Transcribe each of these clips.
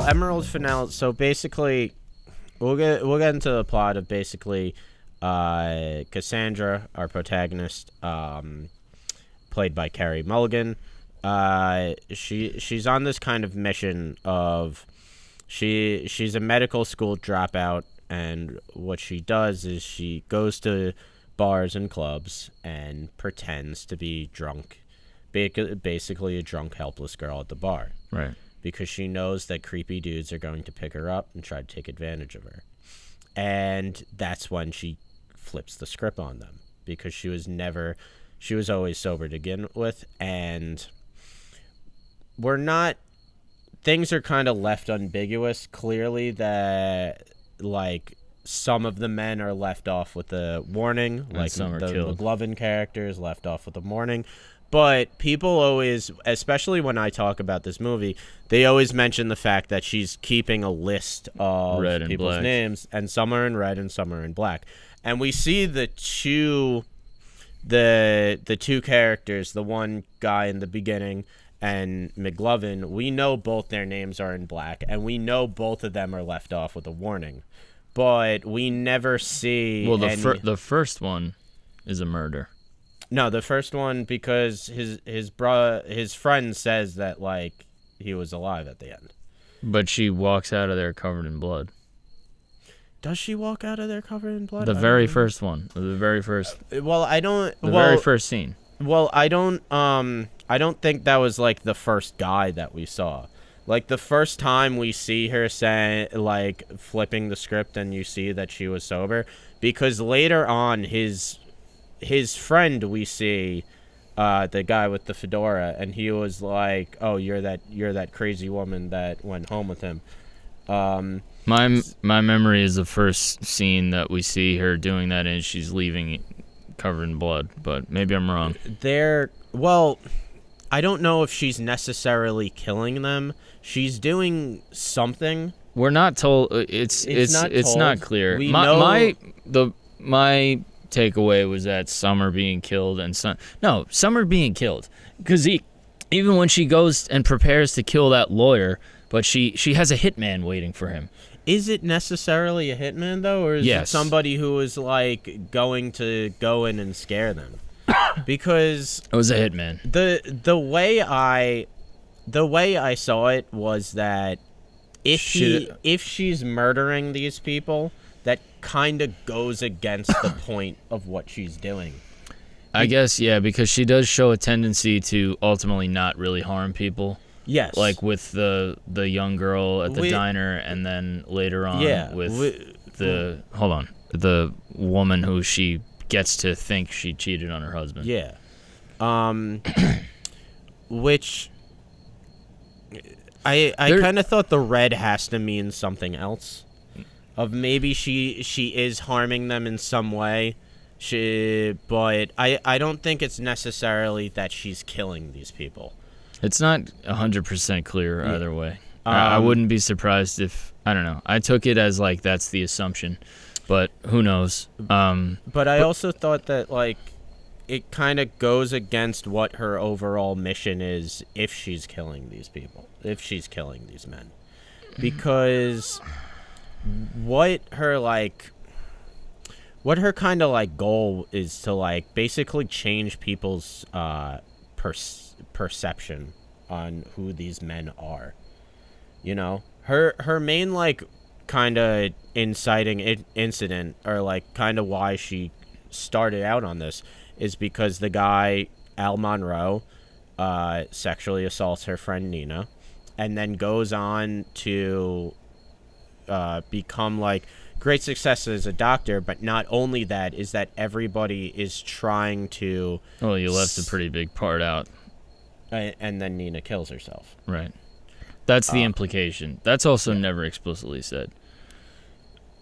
Emerald Fennell. So basically, we'll get into the plot of basically Cassandra, our protagonist, played by Carey Mulligan. She's on this kind of mission of she's a medical school dropout, and what she does is she goes to bars and clubs and pretends to be drunk, basically a drunk, helpless girl at the bar. Right. Because she knows that creepy dudes are going to pick her up and try to take advantage of her. And that's when she flips the script on them, because she was always sober to begin with, and things are kind of left ambiguous. Clearly that, like, some of the men are left off with a warning, and like the McLovin character is left off with a warning. But people always, especially when I talk about this movie, they always mention the fact that she's keeping a list of people's names, and some are in red and some are in black. And we see the two characters, the one guy in the beginning and McLovin, we know both their names are in black, and we know both of them are left off with a warning. But we never see... Well, the first one is a murder. No, the first one, because his friend says that, like, he was alive at the end. But she walks out of there covered in blood. Does she walk out of there covered in blood? The very first one. The very first. Well, I don't. The very first scene. Well, I don't think that was like the first guy that we saw. Like the first time we see her flipping the script, and you see that she was sober, because later on his friend we see, the guy with the fedora, and he was like, "Oh, you're that crazy woman that went home with him." My memory is the first scene that we see her doing that, and she's leaving covered in blood, but maybe I'm wrong. Well, I don't know if she's necessarily killing them. She's doing something. We're not told. It's not clear. My takeaway was that Summer being killed and Summer being killed, because even when she goes and prepares to kill that lawyer, but she has a hitman waiting for him. Is it necessarily a hitman, though, or is it somebody who is, like, going to go in and scare them? Because it was a hitman. The way I saw it was that if she's murdering these people, that kind of goes against the point of what she's doing. I guess, yeah, because she does show a tendency to ultimately not really harm people. Yes. Like with the young girl at the diner, and then later on the woman who she gets to think she cheated on her husband. Yeah. Which I kind of thought the red has to mean something else. Of maybe she is harming them in some way. But I don't think it's necessarily that she's killing these people. It's not 100% clear either way. I wouldn't be surprised if, I don't know. I took it as like that's the assumption, but who knows? But I also thought that like it kind of goes against what her overall mission is if she's killing these people, if she's killing these men, because what her kind of like goal is to like basically change people's perception on who these men are. You know, her main like kind of inciting incident, or like kind of why she started out on this, is because the guy Al Monroe sexually assaults her friend Nina, and then goes on to become like great success as a doctor. But not only that, is that everybody is trying to... Well, you left a pretty big part out. And then Nina kills herself. Right. That's the implication. That's also never explicitly said.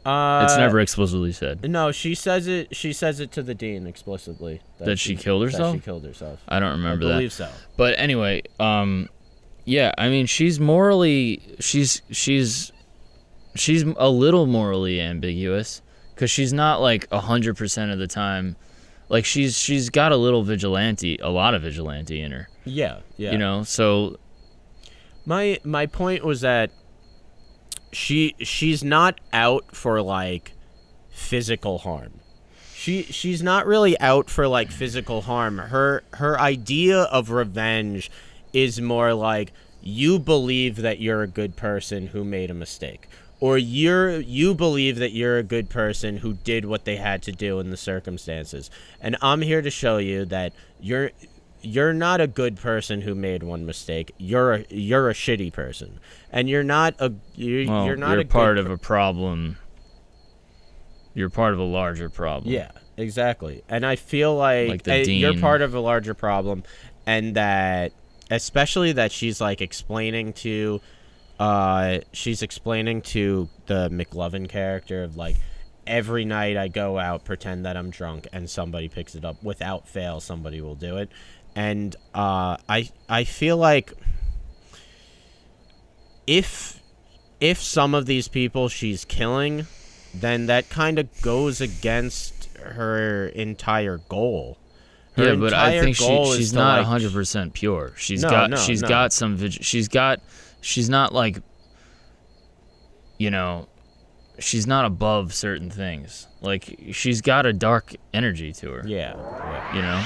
It's never explicitly said. No, she says it to the dean explicitly. That she killed herself? That she killed herself. I don't remember that. I believe so. But anyway, yeah, I mean, she's morally... She's a little morally ambiguous, because she's not like 100% of the time. Like she's got a lot of vigilante in her. Yeah. You know, so my point was that she's not out for like physical harm. She's not really out for like physical harm. Her idea of revenge is more like, you believe that you're a good person who made a mistake, or you believe that you're a good person who did what they had to do in the circumstances. And I'm here to show you that you're not a good person who made one mistake. You're a shitty person, and you're not part of a problem. You're part of a larger problem. Yeah, exactly. And I feel like you're part of a larger problem, and that especially that she's like explaining to the McLovin character of like, every night I go out, pretend that I'm drunk, and somebody picks it up. Without fail, somebody will do it. And I feel like if some of these people she's killing, then that kind of goes against her entire goal. But I think she's not 100% pure. She's not like, she's not above certain things. Like, she's got a dark energy to her. Yeah. You know?